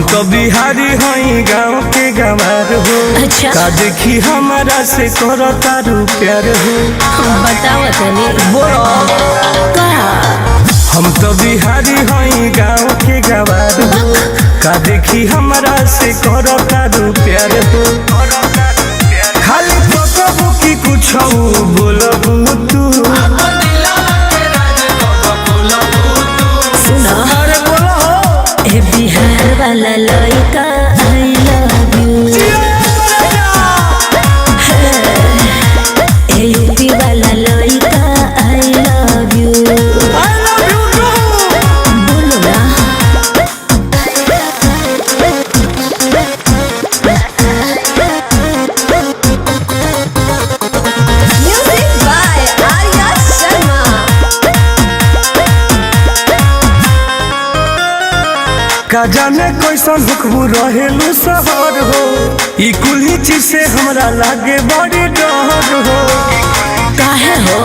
हम तो बिहारी हई गाँव के गंवार हो। अच्छा। का देखी हमारा से करो तारू प्यार हो। बताओ तनी बोलो का हम तो बिहारी हई गाँव के गंवार हो। का देखी हमारा से करो तारू प्यार हो। खाली तो कबू की कुछ बोलबू तू सुना अरे बोलो ए बिहार वाला लड़का I love U A UP वाला लड़का आई लव यू बोलो ना म्यूजिक बाय आर्या शर्मा का जाने कैसन हुक्म रहेलू सहर हो। ई कुल्ही चीज से हमरा लागे बड़ी डर हो। काहे हो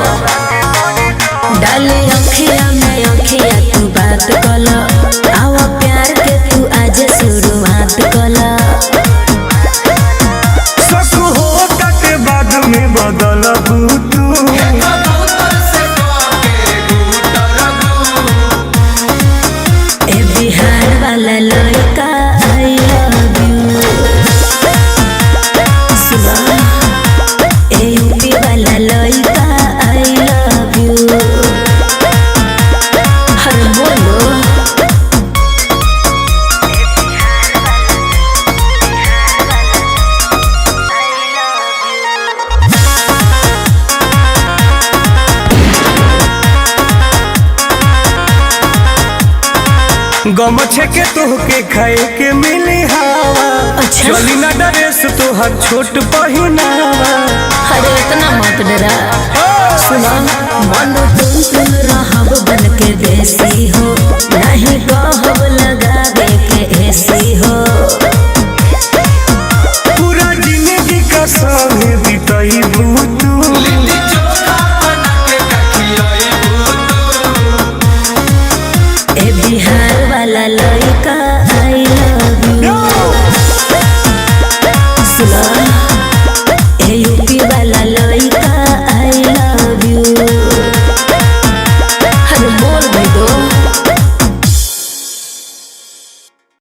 डाले अखिया में अखिया तू बात कला आवा प्यार के तू आज शुरुआत कला शक हो के बाद में बदलबू तू ए बिहार वाला लड़का आई लव यू सुना ए यूपी वाला लड़का आई लव यू हर बोलो गमछे के तोहके खाए के मिली हवा। अच्छा। चली ना ड्रेस तोहर छोट पहिनावा। अरे इतना मत डरा सुना मन तुम रहब बन के देसी हो नहीं कहब लगावे के ऐसी हो